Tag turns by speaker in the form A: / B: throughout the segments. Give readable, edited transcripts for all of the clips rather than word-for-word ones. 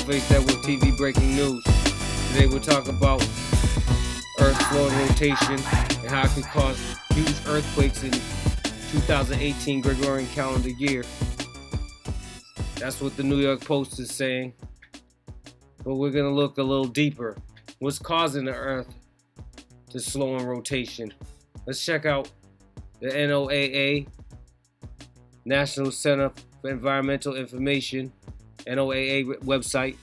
A: SkullFace, that was TV breaking news. Today we'll talk about Earth's slowing rotation and how it could cause huge earthquakes in 2018 Gregorian calendar year. That's what the New York Post is saying. But we're going to look a little deeper. What's causing the Earth to slow in rotation? Let's check out the NOAA, National Center for Environmental Information, NOAA website,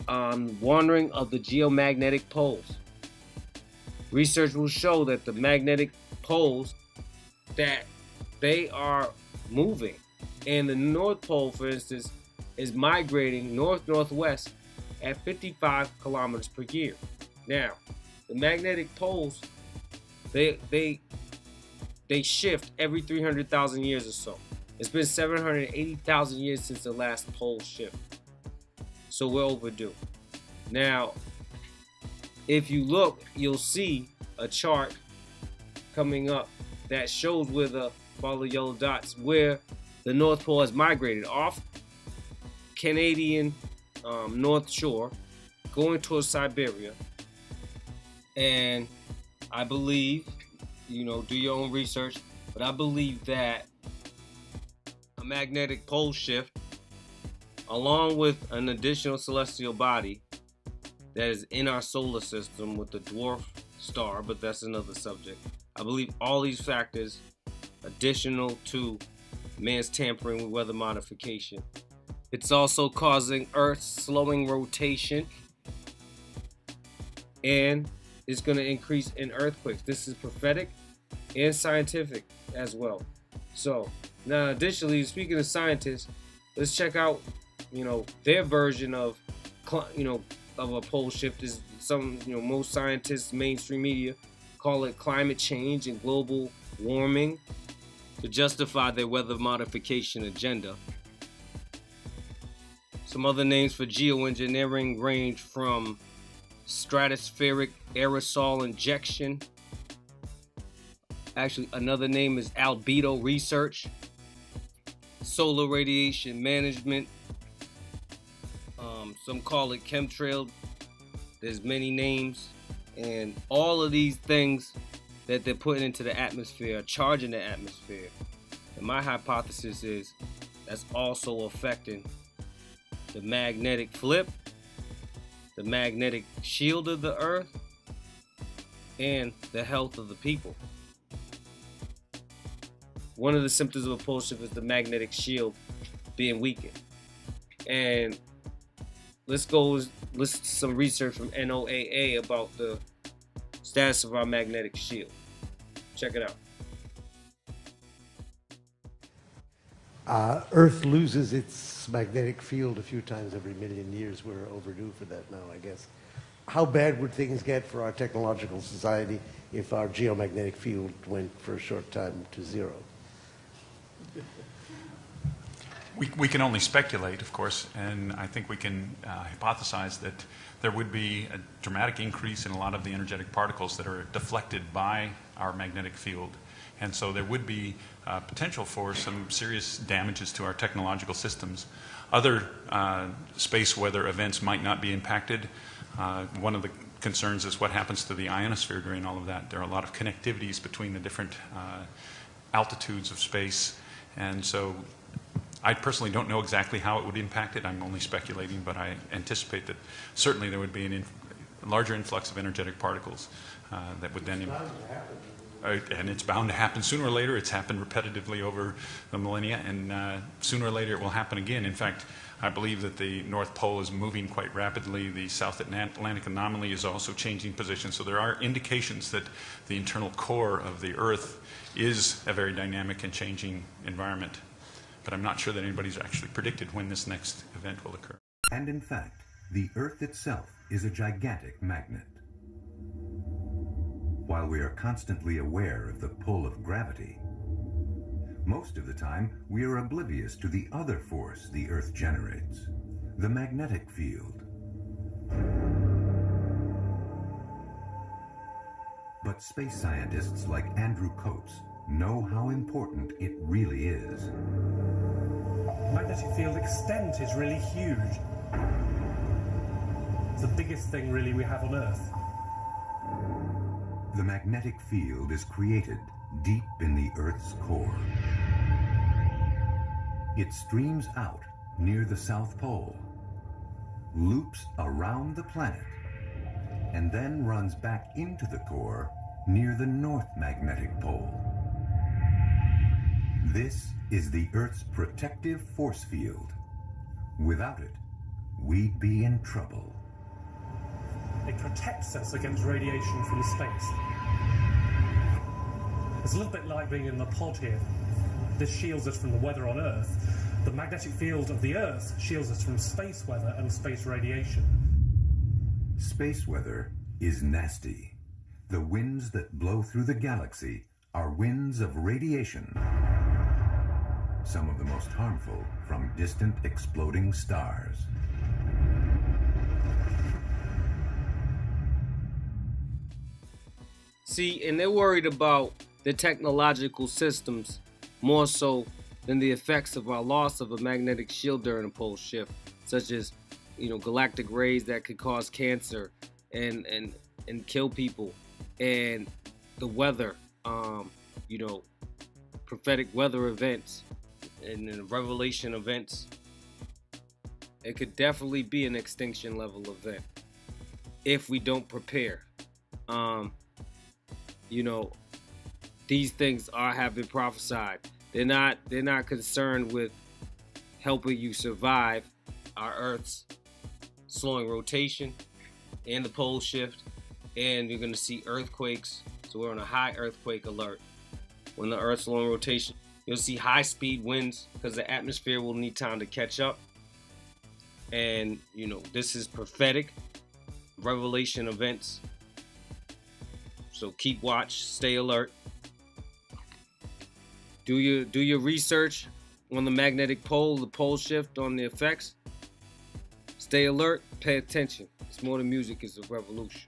A: on wandering of the geomagnetic poles. Research will show that the magnetic poles, that they are moving. And the North Pole, for instance, is migrating north-northwest at 55 kilometers per year. Now, the magnetic poles, they shift every 300,000 years or so. It's been 780,000 years since the last pole shift. So we're overdue. Now, if you look, you'll see a chart coming up that shows where follow the yellow dots, where the North Pole has migrated off Canadian North Shore, going towards Siberia. And I believe, do your own research, but I believe that a magnetic pole shift, along with an additional celestial body that is in our solar system with the dwarf star, but that's another subject. I believe all these factors, additional to man's tampering with weather modification, it's also causing Earth's slowing rotation, and it's going to increase in earthquakes. This is prophetic and scientific as well. So now, additionally, speaking of scientists, let's check out, their version of, of a pole shift. Is most scientists, mainstream media, call it climate change and global warming to justify their weather modification agenda. Some other names for geoengineering range from stratospheric aerosol injection. Actually, another name is albedo research, solar radiation management. Some call it chemtrail. There's many names, and all of these things that they're putting into the atmosphere are charging the atmosphere. And my hypothesis is that's also affecting the magnetic flip, the magnetic shield of the Earth, and the health of the people. One of the symptoms of a pole shift is the magnetic shield being weakened. And let's listen to some research from NOAA about the status of our magnetic shield. Check it out.
B: Earth loses its magnetic field a few times every million years. We're overdue for that now, I guess. How bad would things get for our technological society if our geomagnetic field went for a short time to zero?
C: We can only speculate, of course, and I think we can hypothesize that there would be a dramatic increase in a lot of the energetic particles that are deflected by our magnetic field. And so there would be potential for some serious damages to our technological systems. Other space weather events might not be impacted. One of the concerns is what happens to the ionosphere during all of that. There are a lot of connectivities between the different altitudes of space, and so I personally don't know exactly how it would impact it. I'm only speculating, but I anticipate that certainly there would be a larger influx of energetic particles that would then and it's bound to happen sooner or later. It's happened repetitively over the millennia, and sooner or later it will happen again. In fact, I believe that the North Pole is moving quite rapidly. The South Atlantic anomaly is also changing position. So there are indications that the internal core of the Earth is a very dynamic and changing environment. But I'm not sure that anybody's actually predicted when this next event will occur.
D: And in fact, the Earth itself is a gigantic magnet. While we are constantly aware of the pull of gravity, most of the time we are oblivious to the other force the Earth generates, the magnetic field. But space scientists like Andrew Coates know how important it really is.
E: The magnetic field extent is really huge. It's the biggest thing really we have on Earth.
D: The magnetic field is created deep in the Earth's core. It streams out near the South Pole, loops around the planet, and then runs back into the core near the North Magnetic Pole. This is the Earth's protective force field. Without it, we'd be in trouble.
E: It protects us against radiation from space. It's a little bit like being in the pod here. This shields us from the weather on Earth. The magnetic field of the Earth shields us from space weather and space radiation.
D: Space weather is nasty. The winds that blow through the galaxy are winds of radiation. Some of the most harmful from distant exploding stars.
A: See, and they're worried about the technological systems more so than the effects of our loss of a magnetic shield during a pole shift, such as, galactic rays that could cause cancer and kill people, and the weather, prophetic weather events and revelation events. It could definitely be an extinction level event if we don't prepare. These things have been prophesied. They're not concerned with helping you survive our Earth's slowing rotation and the pole shift, and you're going to see earthquakes. So we're on a high earthquake alert. When the Earth's slowing rotation, you'll see high speed winds because the atmosphere will need time to catch up. And this is prophetic revelation events. So keep watch, stay alert. Do your research on the magnetic pole, the pole shift, on the effects. Stay alert, pay attention. It's more than music, it's a revolution.